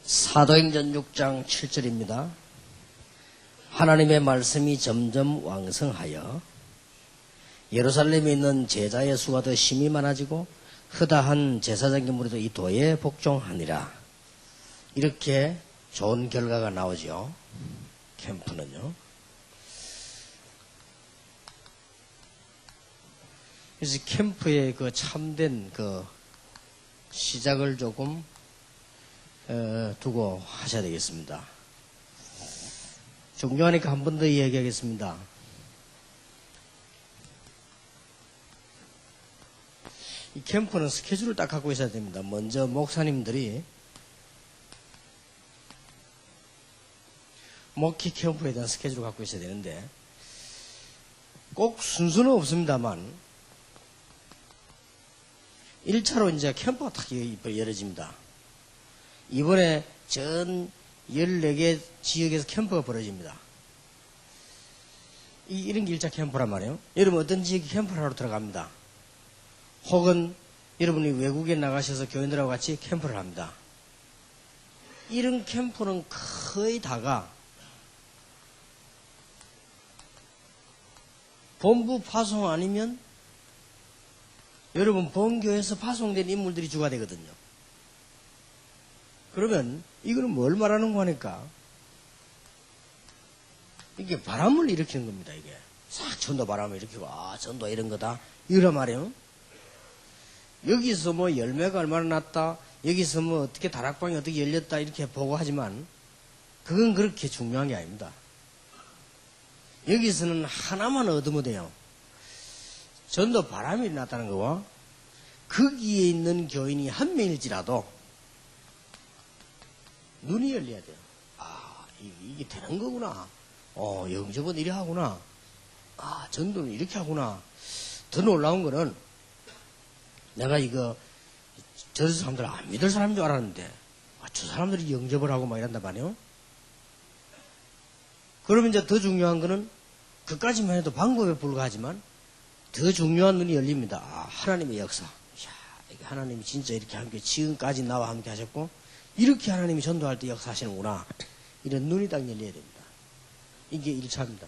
사도행전 6장 7절입니다. 하나님의 말씀이 점점 왕성하여 예루살렘에 있는 제자의 수가 더 심히 많아지고 흐다한 제사장의 무리도 이 도에 복종하니라. 이렇게 좋은 결과가 나오죠. 캠프는요. 그래서 캠프의 그 참된 그 시작을 조금 두고 하셔야 되겠습니다. 중요하니까 한 번 더 이야기하겠습니다. 이 캠프는 스케줄을 딱 갖고 있어야 됩니다. 먼저 목사님들이 목회 캠프에 대한 스케줄을 갖고 있어야 되는데 꼭 순서는 없습니다만 1차로 이제 캠프가 딱 열어집니다. 이번에 전 14개 지역에서 캠프가 벌어집니다. 이런 게 1차 캠프란 말이에요. 여러분 어떤 지역에 캠프를 하러 들어갑니다. 혹은 여러분이 외국에 나가셔서 교인들하고 같이 캠프를 합니다. 이런 캠프는 거의 다가 본부 파송 아니면 여러분 본교에서 파송된 인물들이 주가 되거든요. 그러면 이거는 뭘 말하는 거니까 이게 바람을 일으키는 겁니다. 이게 싹 전도 바람을 일으키고 전도 이런 거다 이런 말이에요. 여기서 뭐 열매가 얼마나 났다, 여기서 뭐 어떻게 다락방이 어떻게 열렸다 이렇게 보고하지만 그건 그렇게 중요한 게 아닙니다. 여기서는 하나만 얻으면 돼요. 전도 바람이 났다는 거와 거기에 있는 교인이 한 명일지라도 눈이 열려야 돼요. 이게 되는 거구나. 영접은 이래 하구나. 전도는 이렇게 하구나. 더 놀라운 거는 내가 저 사람들 안 믿을 사람인 줄 알았는데 저 사람들이 영접을 하고 막 이런단 말이에요. 그러면 이제 더 중요한 거는 그까지만 해도 방법에 불과하지만 더 중요한 눈이 열립니다. 하나님의 역사. 이게 하나님이 진짜 이렇게 함께 지금까지 나와 함께 하셨고 이렇게 하나님이 전도할 때 역사하시는구나. 이런 눈이 딱 열려야 됩니다. 이게 1차입니다.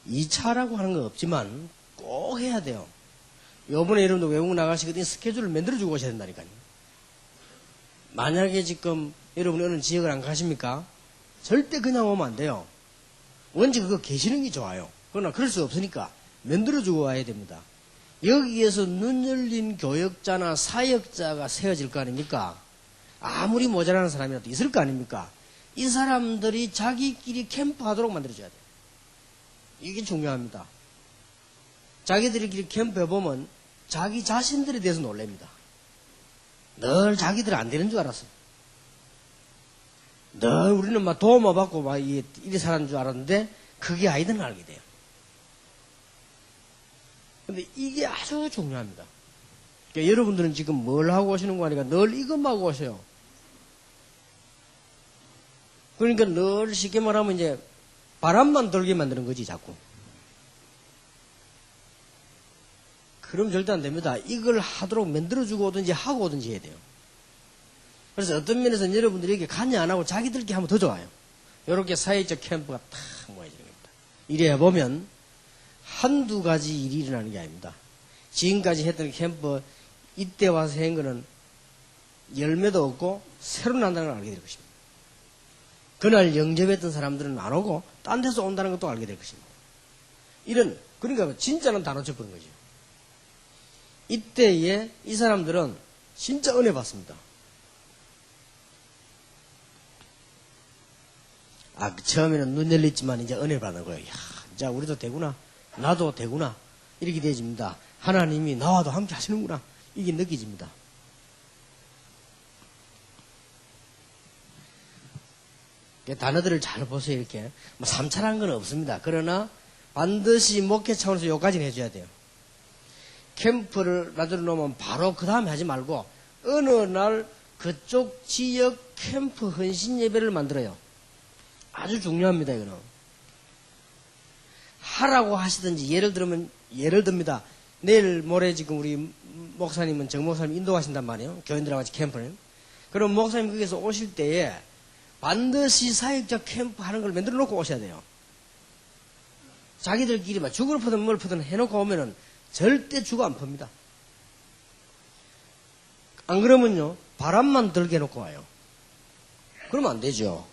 (2차라고) 하는 건 없지만 꼭 해야 돼요. 요번에 여러분도 외국 나가시거든요. 스케줄을 만들어주고 오셔야 된다니까요. 만약에 지금 여러분이 어느 지역을 안 가십니까? 절대 그냥 오면 안 돼요. 원체 그거 계시는 게 좋아요. 그러나 그럴 수 없으니까 만들어주고 와야 됩니다. 여기에서 눈 열린 교역자나 사역자가 세워질 거 아닙니까? 아무리 모자라는 사람이라도 있을 거 아닙니까? 이 사람들이 자기끼리 캠프하도록 만들어줘야 돼요. 이게 중요합니다. 자기들끼리 캠프해보면 자기 자신들에 대해서 놀랍니다. 늘 자기들 안 되는 줄 알았어요. 늘 우리는 막 도움을 받고 막 이리 사는 줄 알았는데 그게 아니든 알게 돼요. 근데 이게 아주 중요합니다. 그러니까 여러분들은 지금 뭘 하고 오시는 거 아니까 늘 이것만 하고 오세요. 그러니까 늘 쉽게 말하면 이제 바람만 돌게 만드는 거지 자꾸. 그럼 절대 안 됩니다. 이걸 하도록 만들어주고 오든지 하고 오든지 해야 돼요. 그래서 어떤 면에서는 여러분들이 이렇게 관여 안 하고 자기들끼리 하면 더 좋아요. 이렇게 사회적 캠프가 탁 모여지는 겁니다. 이래야 보면 한두 가지 일이 일어나는 게 아닙니다. 지금까지 했던 캠프 이때 와서 한 거는 열매도 없고 새로 난다는 걸 알게 될 것입니다. 그날 영접했던 사람들은 안 오고 딴 데서 온다는 것도 알게 될 것입니다. 그러니까 진짜는 다 놓쳐버린 거죠. 이때에 이 사람들은 진짜 은혜 받습니다. 처음에는 눈 열렸지만 이제 은혜 받는 거예요. 이제 우리도 되구나. 나도 되구나. 이렇게 되어집니다. 하나님이 나와도 함께 하시는구나. 이게 느껴집니다. 단어들을 잘 보세요. 이렇게 3차라는 건 없습니다. 그러나 반드시 목회 차원에서 요까지는 해줘야 돼요. 캠프를 만들어 놓으면 바로 그 다음에 하지 말고 어느 날 그쪽 지역 캠프 헌신 예배를 만들어요. 아주 중요합니다. 이거는 하라고 하시든지 예를 듭니다. 내일 모레 지금 우리 목사님은 정 목사님 인도하신단 말이에요. 교인들하고 같이 캠프를. 그럼 목사님 거기서 오실 때에 반드시 사역자 캠프 하는 걸 만들어 놓고 오셔야 돼요. 자기들끼리 막 죽을 퍼든 뭘 퍼든 해놓고 오면은 절대 죽어 안 팝니다. 안 그러면요, 바람만 들게 해놓고 와요. 그러면 안 되죠.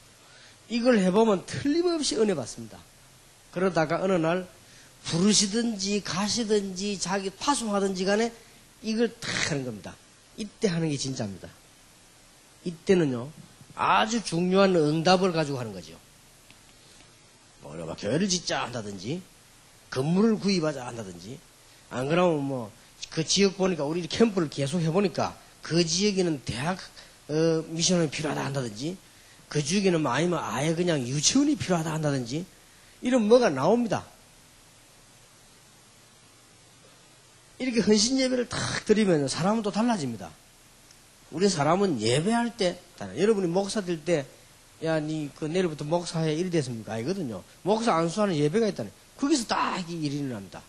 이걸 해보면 틀림없이 은혜 받습니다. 그러다가 어느 날 부르시든지 가시든지 자기 파송하든지 간에 이걸 다 하는 겁니다. 이때 하는 게 진짜입니다. 이때는요, 아주 중요한 응답을 가지고 하는 거죠. 뭐, 교회를 짓자 한다든지, 건물을 구입하자 한다든지, 안 그러면 뭐, 그 지역 보니까 우리 캠프를 계속 해보니까 그 지역에는 대학, 미션이 필요하다 한다든지, 그 지역에는 아니면 아예 그냥 유치원이 필요하다 한다든지, 이런 뭐가 나옵니다. 이렇게 헌신 예배를 탁 드리면 사람은 또 달라집니다. 우리 사람은 예배할 때, 여러분이 목사 될 때, 야, 그 내일부터 목사해 일이 됐습니까? 아니거든요. 목사 안수하는 예배가 있다네. 거기서 딱 일이 일어납니다.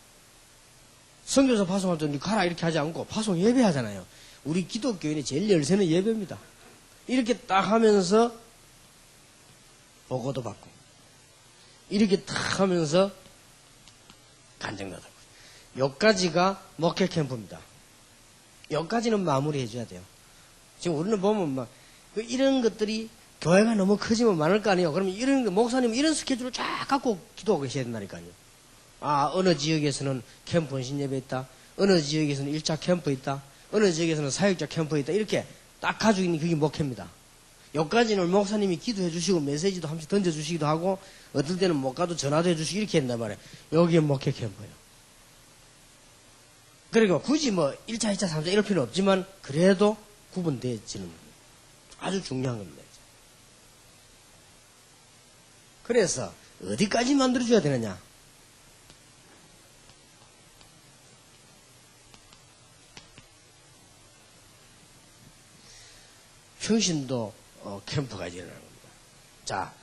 선교사 파송할 때 가라 이렇게 하지 않고 파송 예배 하잖아요. 우리 기독교인의 제일 열쇠는 예배입니다. 이렇게 딱 하면서 보고도 받고, 이렇게 딱 하면서 간증도 하고. 여기까지가 목회 캠프입니다. 여기까지는 마무리 해줘야 돼요. 지금 우리는 보면 막, 이런 것들이 교회가 너무 커지면 많을 거 아니에요. 그러면 이런, 목사님 이런 스케줄을 쫙 갖고 기도하고 계셔야 된다니까요. 아, 어느 지역에서는 캠프 헌신 예배 있다. 어느 지역에서는 1차 캠프 있다. 어느 지역에서는 사역자 캠프 있다. 이렇게 딱 가지고 있는 그게 목회입니다. 여기까지는 목사님이 기도해 주시고 메시지도 한 번씩 던져주시기도 하고, 어떨 때는 못 가도 전화도 해 주시고 이렇게 한단 말이에요. 여기에 목회 캠프예요. 그러니까 굳이 뭐 1차, 2차, 3차 이럴 필요는 없지만 그래도 구분되어지는 아주 중요한 겁니다. 그래서 어디까지 만들어줘야 되느냐? 평신도 캠프가 일어나는 겁니다. 자,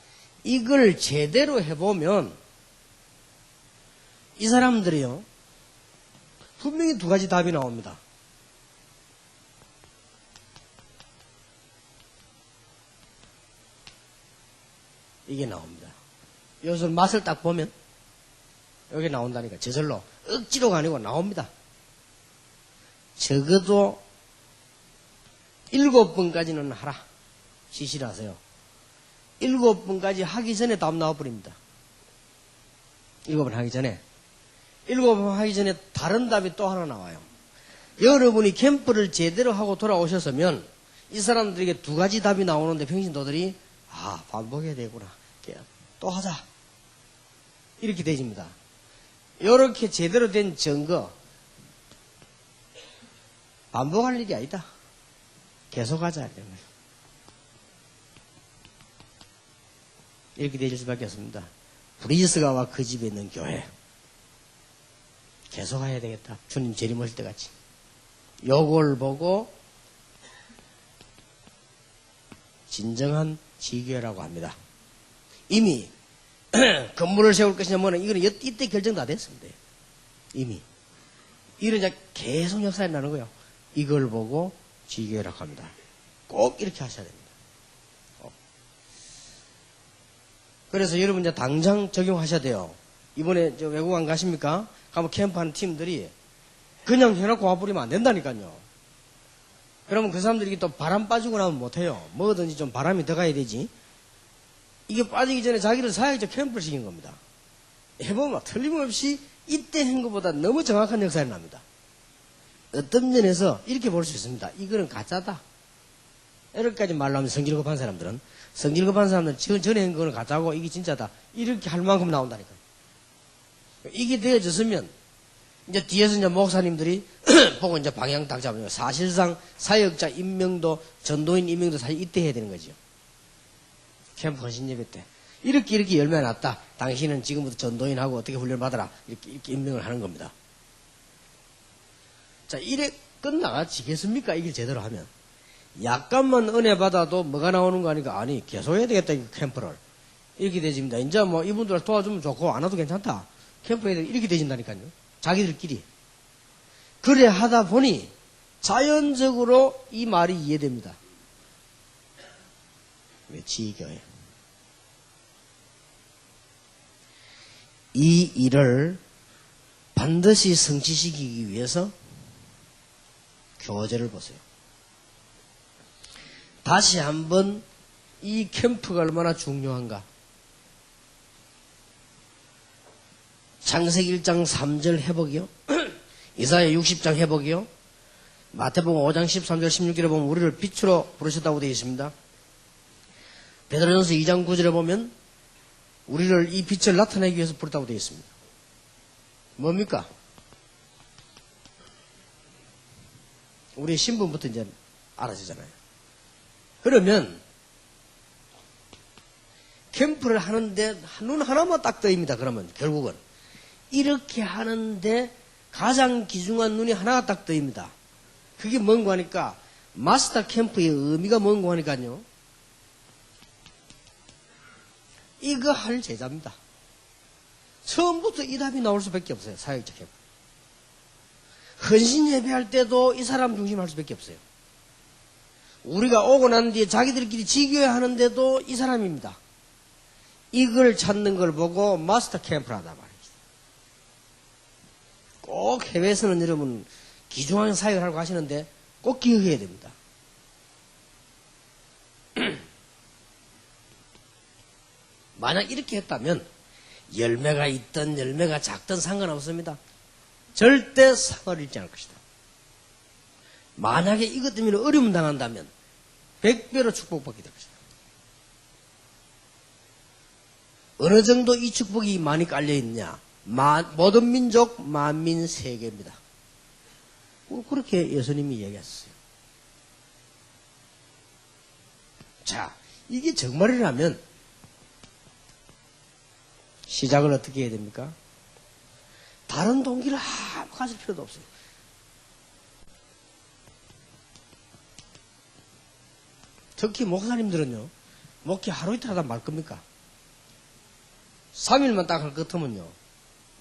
이걸 제대로 해보면 이 사람들이요, 분명히 두 가지 답이 나옵니다. 이게 나옵니다. 여기서 맛을 딱 보면 여기 나온다니까. 저절로 억지로가 아니고 나옵니다. 적어도 7번까지는 하라. 지시를 하세요. 7번까지 하기 전에 답 나와버립니다. 7번 하기 전에. 7번 하기 전에 다른 답이 또 하나 나와요. 여러분이 캠프를 제대로 하고 돌아오셨으면 이 사람들에게 두 가지 답이 나오는데 평신도들이 아, 반복해야 되구나. 또 하자. 이렇게 되집니다. 이렇게 제대로 된 증거, 반복할 일이 아니다. 계속 하자. 이렇게 되질 수밖에 없습니다. 브리스가와 그 집에 있는 교회. 계속 해야 되겠다. 주님 재림오실 때같이. 요걸 보고 진정한 지교회라고 합니다. 이미 건물을 세울 것이냐 뭐냐 이거는 이때 결정 다 됐습니다. 이미. 이런 이제 계속 역사에 나는 거예요. 이걸 보고 지교회라고 합니다. 꼭 이렇게 하셔야 됩니다. 그래서 여러분 이제 당장 적용하셔야 돼요. 이번에 저 외국 안 가십니까? 가면 캠프하는 팀들이 그냥 해놓고 와버리면 안 된다니까요. 그러면 그 사람들이 또 바람 빠지고 나면 못해요. 뭐든지 좀 바람이 들어가야 되지. 이게 빠지기 전에 자기를 사역자 캠프를 시킨 겁니다. 해보면 틀림없이 이때 한 것보다 너무 정확한 역사가 납니다. 어떤 면에서 이렇게 볼 수 있습니다. 이거는 가짜다. 이렇게까지 말로 하면 성질 급한 사람들은, 성질 급한 사람들은 전에 한 거는 가짜고 이게 진짜다. 이렇게 할 만큼 나온다니까요. 이게 되어졌으면 이제 뒤에서 이제 목사님들이 보고 이제 방향 딱 잡으면 사실상 사역자 임명도 전도인 임명도 사실 이때 해야 되는 거죠. 캠프 헌신 예배 때 이렇게 열매 났다. 당신은 지금부터 전도인하고 어떻게 훈련 받아라. 이렇게 임명을 하는 겁니다. 자, 이래 끝나지겠습니까? 이게 제대로 하면. 약간만 은혜 받아도 뭐가 나오는 거 아니까 아니 계속 해야 되겠다 이 캠프를 이렇게 되집니다. 이제 뭐 이분들 도와주면 좋고 안 와도 괜찮다. 캠프에 이렇게 되진다니까요. 자기들끼리. 그래 하다 보니 자연적으로 이 말이 이해됩니다. 왜 지교예요? 이 일을 반드시 성취시키기 위해서 교재를 보세요. 다시 한번 이 캠프가 얼마나 중요한가. 창세기 1장 3절 회복이요. 이사야 60장 회복이요. 마태복음 5장 13절 16절에 보면 우리를 빛으로 부르셨다고 되어 있습니다. 베드로전서 2장 9절에 보면 우리를 이 빛을 나타내기 위해서 부르다고 되어 있습니다. 뭡니까? 우리 신분부터 이제 알아지잖아요. 그러면 캠프를 하는데 눈 하나만 딱 떠입니다. 그러면 결국은 이렇게 하는데 가장 귀중한 눈이 하나가 딱 떠입니다. 그게 뭔가 하니까 마스터 캠프의 의미가 뭔가 하니까요. 이거 할 제자입니다. 처음부터 이 답이 나올 수밖에 없어요. 사역자 캠프. 헌신 예배할 때도 이 사람 중심으로 할 수밖에 없어요. 우리가 오고 난 뒤에 자기들끼리 지교회 하는데도 이 사람입니다. 이걸 찾는 걸 보고 마스터 캠프를 하다 말이죠. 꼭 해외에서는 여러분 귀중한 사역을 하고 하시는데 꼭 기억해야 됩니다. 만약 이렇게 했다면 열매가 있든 열매가 작든 상관없습니다. 절대 상을 잃지 않을 것이다. 만약에 이것 때문에 어려움 당한다면 100배로 축복받게 될 것이다. 어느 정도 이 축복이 많이 깔려있느냐. 모든 민족 만민 세계입니다. 그렇게 예수님이 얘기했어요. 자, 이게 정말이라면 시작을 어떻게 해야 됩니까? 다른 동기를 아무 가질 필요도 없어요. 특히 목사님들은요, 목회 하루 이틀 하다 말 겁니까? 3일만 딱 할 것 같으면요,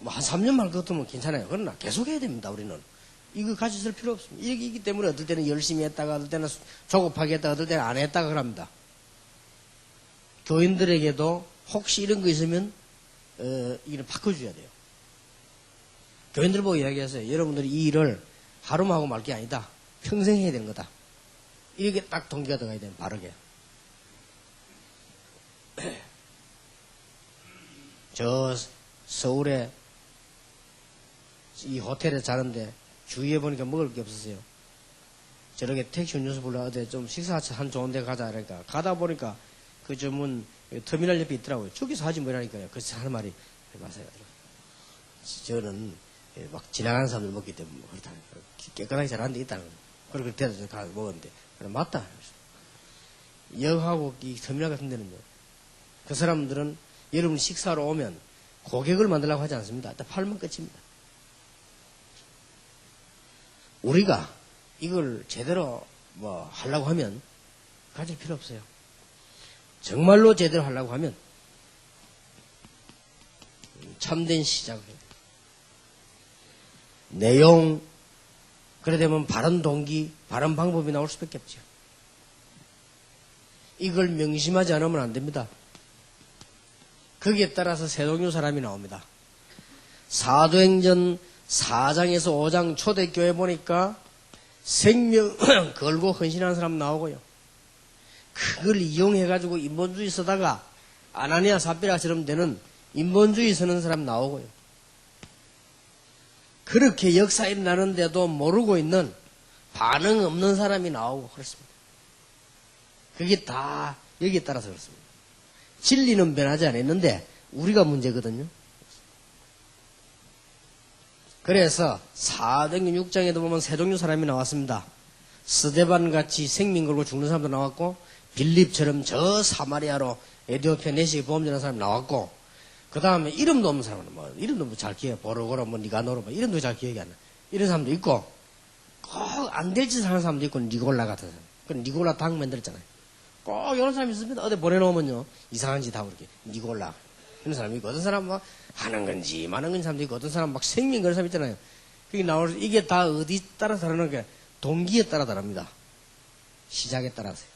뭐 한 3년만 할 것 같으면 괜찮아요. 그러나 계속 해야 됩니다, 우리는. 이거 가지고 있을 필요 없습니다. 이기 때문에 어떨 때는 열심히 했다가, 어떨 때는 조급하게 했다가, 어떨 때는 안 했다가 그럽니다. 교인들에게도 혹시 이런 거 있으면, 이걸 바꿔줘야 돼요. 교인들 보고 이야기하세요. 여러분들이 이 일을 하루만 하고 말 게 아니다. 평생 해야 되는 거다. 이렇게 딱 동기가 들어가야 돼요. 바르게. 저 서울에 이 호텔에 자는데 주위에 보니까 먹을 게 없었어요. 저렇게 택시 운전수 불러 어디 좀 식사 한 좋은 데 가자. 그러니까 가다 보니까 그 점은 터미널 옆에 있더라고요. 저기서 하지 뭐라니까요. 그래서 하는 말이 맞아요. 저는 막 지나가는 사람들 먹기 때문에 그렇다. 깨끗하게 잘하는 데 있다는 거예요. 그리고 대서 가서 먹었는데 그래, 맞다. 역하고 이 터미널 같은 데는요. 그 사람들은 여러분 식사로 오면 고객을 만들려고 하지 않습니다. 일단 팔면 끝입니다. 우리가 이걸 제대로 뭐 하려고 하면 가질 필요 없어요. 정말로 제대로 하려고 하면 참된 시작을 해요. 내용, 그래 되면 바른 동기, 바른 방법이 나올 수밖에 없죠. 이걸 명심하지 않으면 안 됩니다. 거기에 따라서 세동요 사람이 나옵니다. 사도행전 4장에서 5장 초대교회 보니까 생명 걸고 헌신하는 사람 나오고요. 그걸 이용해가지고 인본주의 쓰다가 아나니아 삽비라처럼 되는 인본주의 쓰는 사람 나오고요. 그렇게 역사 일어나는데도 모르고 있는 반응 없는 사람이 나오고 그렇습니다. 그게 다 여기에 따라서 그렇습니다. 진리는 변하지 않았는데 우리가 문제거든요. 그래서 사도행전 6장에도 보면 세 종류 사람이 나왔습니다. 스데반같이 생명 걸고 죽는 사람도 나왔고 빌립처럼 저 사마리아로 에티오피아 내시에 보험 전하는 사람이 나왔고 그 다음에 이름도 없는 사람은 뭐 이름도 뭐 잘 기억해. 보르고로 뭐 니가노로 뭐 이름도 잘 기억이 안 나. 이런 사람도 있고 꼭 안 될 짓을 하는 사람도 있고 니골라 같은 사람. 그 니골라 당 만들었잖아요. 꼭 이런 사람이 있습니다. 어디 보내놓으면요 이상한 짓 하고 이렇게 니골라 이런 사람이 있고 어떤 사람 막 하는 건지 마는 건지 사람도 있고 어떤 사람 막 생명 그런 사람 있잖아요. 그게 나오면서 이게 다 어디 따라 다르는 게 동기에 따라 다릅니다. 시작에 따라서요.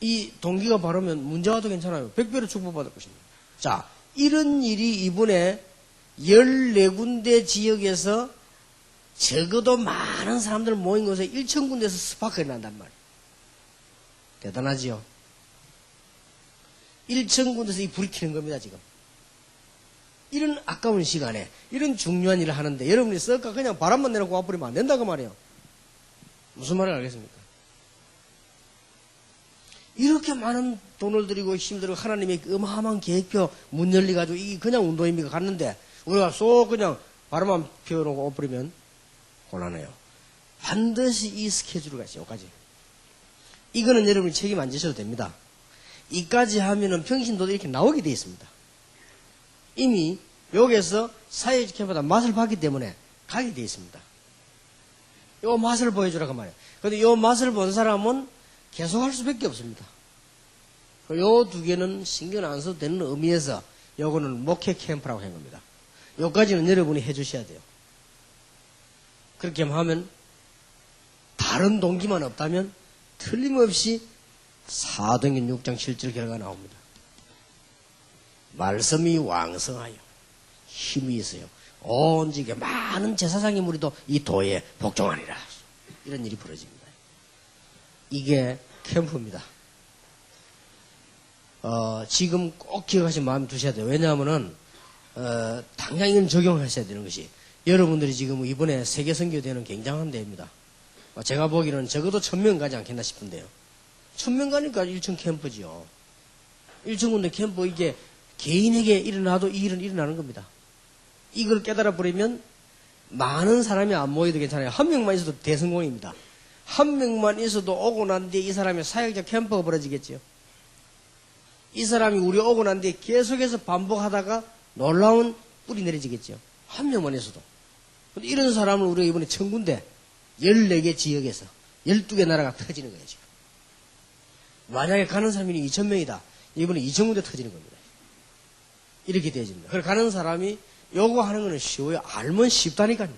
이 동기가 바르면 문제가 와도 괜찮아요. 100배로 축복받을 것입니다. 자, 이런 일이 이번에 14군데 지역에서 적어도 많은 사람들 모인 곳에 1,000군데에서 스파크가 난단 말이에요. 대단하지요? 1,000군데에서 이 불이 튀는 겁니다, 지금. 이런 아까운 시간에, 이런 중요한 일을 하는데, 여러분이 썩까 그냥 바람만 내놓고 와버리면 안 된다고 말이에요. 무슨 말을 알겠습니까? 이렇게 많은 돈을 들이고 힘들고 하나님의 어마어마한 계획표 문 열리가지고 이게 그냥 운동입니까? 갔는데, 우리가 쏙 그냥 바람만 피워놓고 와버리면 곤란해요. 반드시 이 스케줄을 가시죠, 여기까지. 이거는 여러분이 책임 안 지셔도 됩니다. 이까지 하면은 평신도도 이렇게 나오게 되어 있습니다. 이미 여기에서 사회적 캠프보다 맛을 봤기 때문에 가게 되어 있습니다. 요 맛을 보여주라고 말이에요. 근데 요 맛을 본 사람은 계속 할 수밖에 없습니다. 요 두 개는 신경 안 써도 되는 의미에서 요거는 목회 캠프라고 한 겁니다. 요까지는 여러분이 해주셔야 돼요. 그렇게 하면 다른 동기만 없다면 틀림없이 4등인 6장 7절 결과가 나옵니다. 말씀이 왕성하여 힘이 있어요. 온지게 많은 제사장의 무리도 이 도에 복종하리라. 이런 일이 벌어집니다. 이게 캠프입니다. 지금 꼭 기억하시면 마음에 두셔야 돼요. 왜냐하면은 당장 이건 적용하셔야 되는 것이 여러분들이 지금 이번에 세계선교대회는 굉장한 대회입니다. 제가 보기로는 적어도 1,000명 가지 않겠나 싶은데요. 1,000명 가니까 1천 캠프지요. 1,000군데 캠프 이게 개인에게 일어나도 이 일은 일어나는 겁니다. 이걸 깨달아 버리면 많은 사람이 안 모여도 괜찮아요. 한 명만 있어도 대성공입니다. 한 명만 있어도 오고 난 뒤에 이 사람의 사역적 캠프가 벌어지겠지요. 이 사람이 우리 오고 난 뒤에 계속해서 반복하다가 놀라운 뿔이 내려지겠죠. 한 명만 있어도. 근데 이런 사람을 우리가 이번에 1,000군데 14개 지역에서 12개 나라가 터지는 거예요, 지금. 만약에 가는 사람이 2,000명이다. 이번에 2,000군데 터지는 겁니다. 이렇게 되어집니다. 그래서 가는 사람이 요거 하는 거는 쉬워요. 알면 쉽다니까요.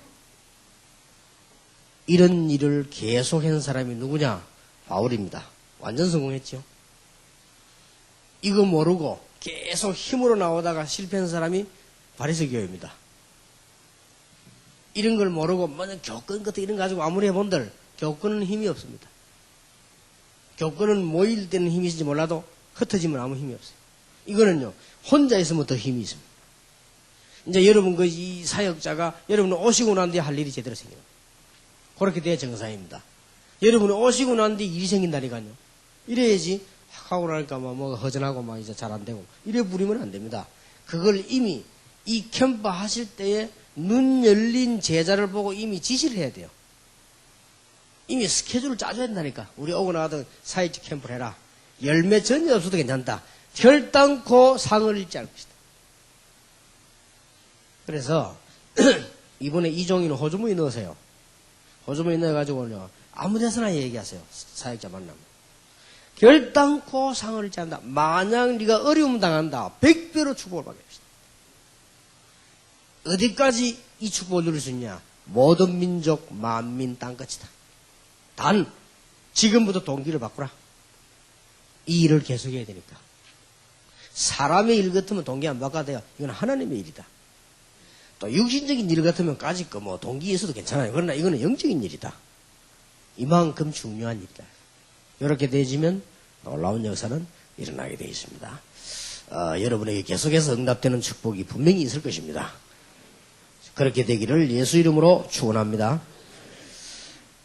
이런 일을 계속 한 사람이 누구냐? 바울입니다. 완전 성공했죠. 이거 모르고 계속 힘으로 나오다가 실패한 사람이 바리새 교회입니다. 이런 걸 모르고 뭐냐 교권 같은 이런 거 가지고 아무리 해본들 교권은 힘이 없습니다. 교권은 모일 때는 힘이 있을지 몰라도 흩어지면 아무 힘이 없어요. 이거는요 혼자 있으면 더 힘이 있습니다. 이제 여러분 이 사역자가 여러분 오시고 난 뒤에 할 일이 제대로 생깁니다. 그렇게 돼야 정상입니다. 여러분이 오시고 난 뒤에 일이 생긴다니까요. 이래야지 하고 나니까 뭐 허전하고 막 이제 잘 안 되고 이래 부리면 안 됩니다. 그걸 이미 이 캠프 하실 때에 눈 열린 제자를 보고 이미 지시를 해야 돼요. 이미 스케줄을 짜줘야 된다니까. 우리 오고 나가던 사회적 캠프를 해라. 열매 전혀 없어도 괜찮다. 결단코 상을 잃지 않을 것이다. 그래서 이번에 이종이는 호주머니 넣으세요. 호주머니 넣어가지고요 아무 데서나 얘기하세요. 사역자 만나면. 결단코 상을 잃지 않는다. 만약 네가 어려움 당한다. 100배로 축복을 받겠다. 어디까지 이 축복을 누릴 수 있냐? 모든 민족 만민 땅끝이다. 단 지금부터 동기를 바꾸라. 이 일을 계속해야 되니까. 사람의 일 같으면 동기 안 바꿔도 돼요. 이건 하나님의 일이다. 또 육신적인 일 같으면 까짓 거 뭐 동기 있어도 괜찮아요. 그러나 이거는 영적인 일이다. 이만큼 중요한 일이다. 이렇게 되어지면 놀라운 역사는 일어나게 되어 있습니다. 여러분에게 계속해서 응답되는 축복이 분명히 있을 것입니다. 그렇게 되기를 예수 이름으로 축원합니다.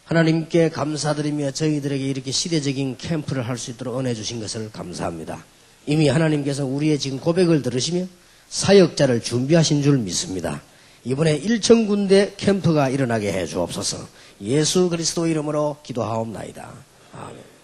하나님께 감사드리며 저희들에게 이렇게 시대적인 캠프를 할 수 있도록 은혜 주신 것을 감사합니다. 이미 하나님께서 우리의 지금 고백을 들으시며 사역자를 준비하신 줄 믿습니다. 이번에 1,000군데 캠프가 일어나게 해 주옵소서. 예수 그리스도 이름으로 기도하옵나이다. 아멘.